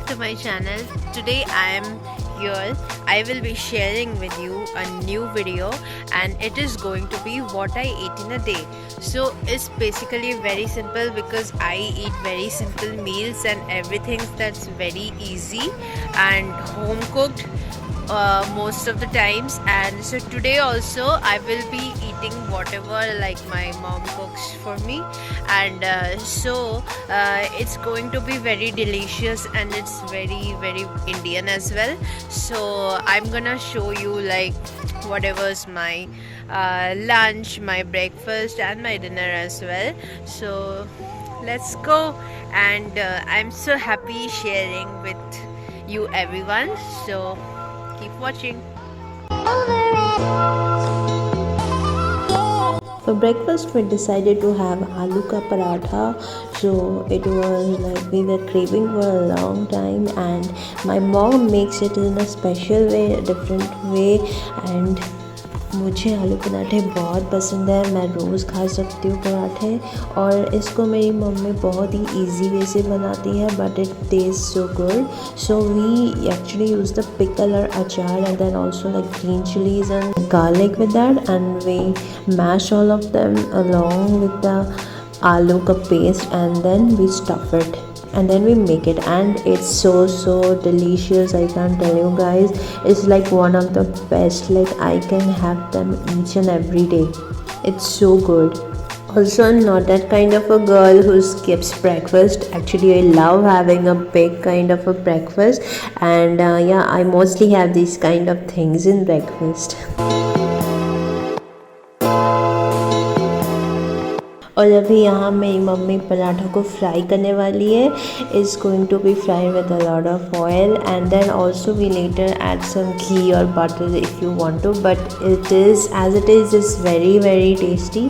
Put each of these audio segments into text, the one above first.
back to my channel. Today I am here. I will be sharing with you a new video, and it is going to be what I eat in a day. So it's basically very simple because I eat very simple meals and everything that's very easy and home cooked most of the times. And so today also I will be eating whatever like my mom cooks for me, and it's going to be very delicious and it's very Indian as well. So I'm gonna show you like whatever's my lunch, my breakfast and my dinner as well. So let's go, and I'm so happy sharing with you everyone. So keep watching. For breakfast, we decided to have aloo ka paratha. So it was like we were craving for a long time, and my mom makes it in a special way, a different way. And मुझे आलू पराठे बहुत पसंद है, मैं रोज़ खा सकती हूँ पराठे, और इसको मेरी मम्मी बहुत ही इजी वे से बनाती है, but it taste so good. So we actually use the pickle और achar and then also like green chillies and garlic with that, and we mash all of them along with the aloo ka paste, and then we stuff it and then we make it, and it's so delicious. I can't tell you guys, it's like one of the best. Like I can have them each and every day. It's so good. Also, I'm not that kind of a girl who skips breakfast. Actually, I love having a big kind of a breakfast, and yeah, I mostly have these kind of things in breakfast. और अभी यहाँ मेरी mummy paratha को fry करने वाली है. Is going to be fry with a lot of oil, and then also we later add some ghee और butter if you want to, but it is as it is very tasty.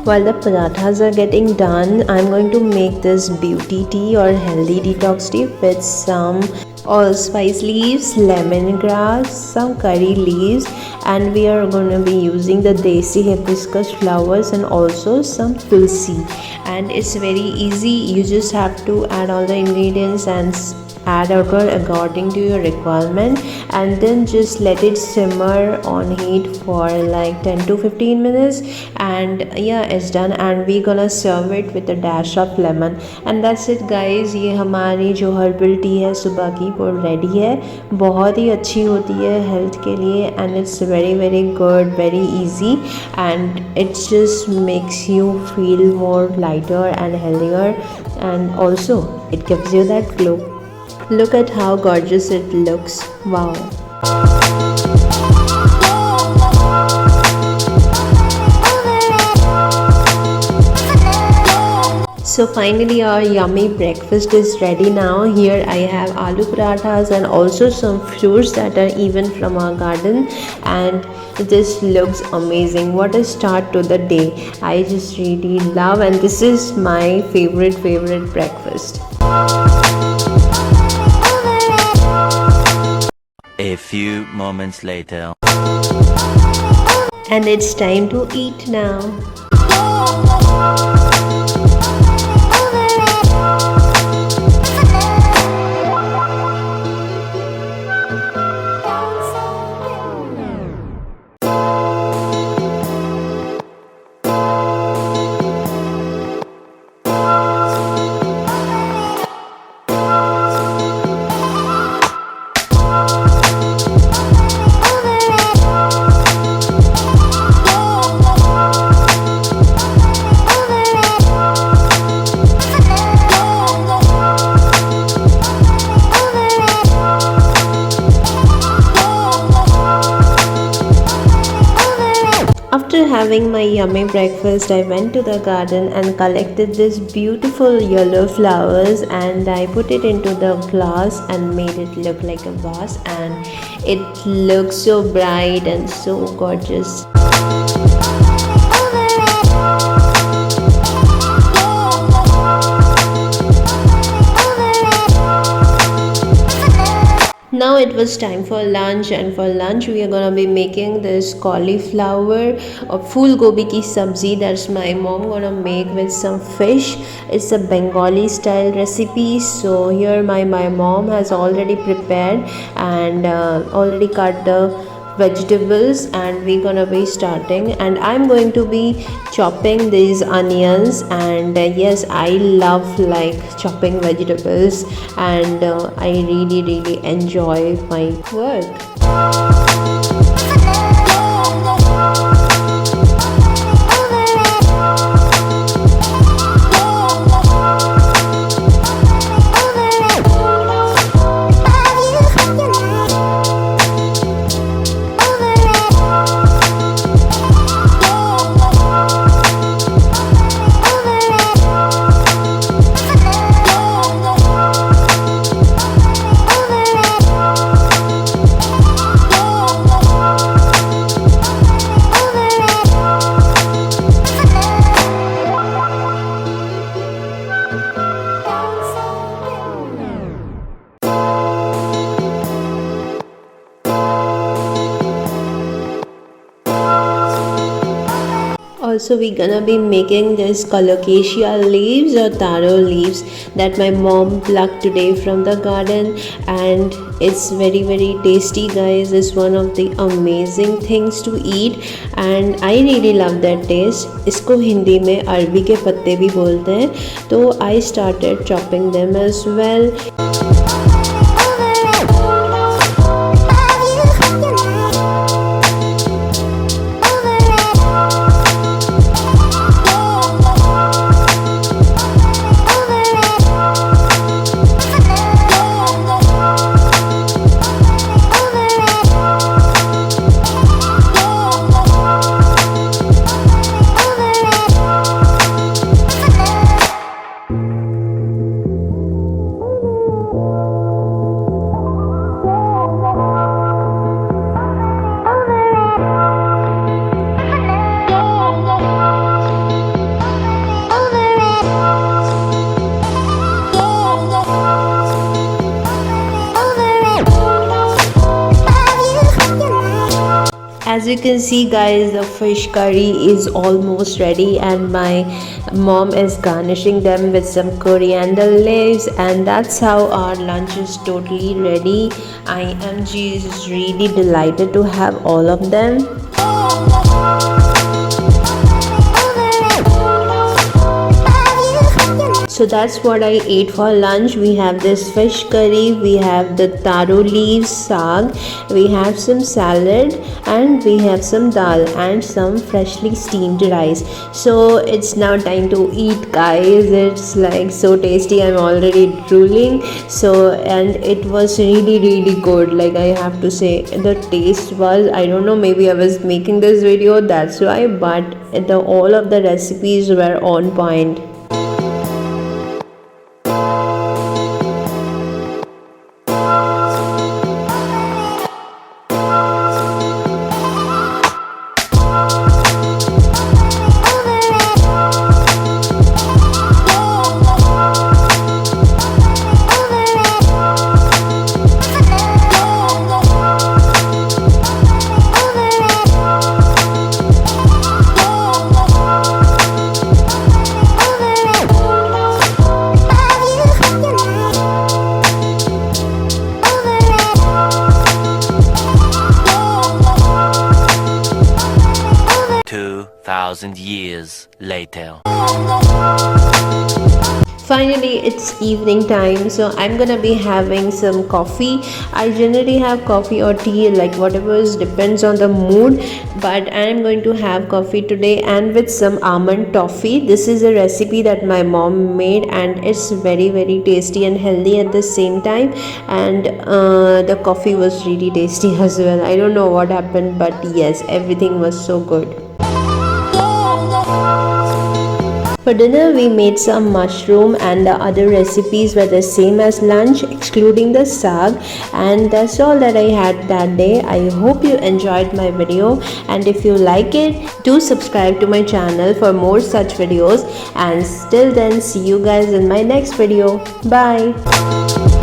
While the parathas are getting done, I'm going to make this beauty tea or healthy detox tea with some allspice leaves, lemongrass, some curry leaves, and we are going to be using the desi hibiscus flowers and also some tulsi. And it's very easy. You just have to add all the ingredients and add water according to your requirement, and then just let it simmer on heat for like 10 to 15 minutes, and yeah, it's done. And we're gonna serve it with a dash of lemon, and that's it guys. ये हमारी जो herbal tea है सुबह की वो ready है. बहुत ही अच्छी होती है हेल्थ के लिए, and it's very good, very easy, and it just makes you feel more lighter and healthier, and also it gives you that glow. Look at how gorgeous it looks. Wow. So finally our yummy breakfast is ready now. Here I have aloo parathas and also some fruits that are even from our garden, and this looks amazing. What a start to the day. I just really love, and this is my favorite breakfast. A few moments later. And it's time to eat now. After having my yummy breakfast, I went to the garden and collected these beautiful yellow flowers, and I put it into the glass and made it look like a vase, and it looks so bright and so gorgeous. Now it was time for lunch, and for lunch we are gonna be making this cauliflower or full gobi ki sabzi. That's my mom gonna make with some fish. It's a Bengali style recipe. So here my mom has already prepared and already cut the vegetables, and we're gonna be starting, and I'm going to be chopping these onions. And yes, I love like chopping vegetables, and I really enjoy my work. Also, we're gonna be making this colocasia leaves or taro leaves that my mom plucked today from the garden, and it's very tasty, guys. It's one of the amazing things to eat, and I really love that taste. इसको हिंदी में अरबी के पत्ते भी बोलते हैं. तो I started chopping them as well. As you can see, guys, the fish curry is almost ready, and my mom is garnishing them with some coriander leaves, and that's how our lunch is totally ready. I am just really delighted to have all of them. So that's what I ate for lunch. We have this fish curry, we have the taro leaves saag, we have some salad, and we have some dal and some freshly steamed rice. So it's now time to eat, guys. It's like so tasty. I'm already drooling. So, and it was really good. Like, I have to say, the taste was, I don't know, maybe I was making this video, that's why, but all of the recipes were on point. Years later. Finally, it's evening time, so I'm gonna be having some coffee. I generally have coffee or tea, like whatever depends on the mood, but I'm going to have coffee today and with some almond toffee. This is a recipe that my mom made, and it's very tasty and healthy at the same time, and the coffee was really tasty as well. I don't know what happened, but yes, everything was so good. For dinner, we made some mushroom, and the other recipes were the same as lunch, excluding the saag, and that's all that I had that day. I hope you enjoyed my video, and if you like it, do subscribe to my channel for more such videos, and till then, see you guys in my next video. Bye.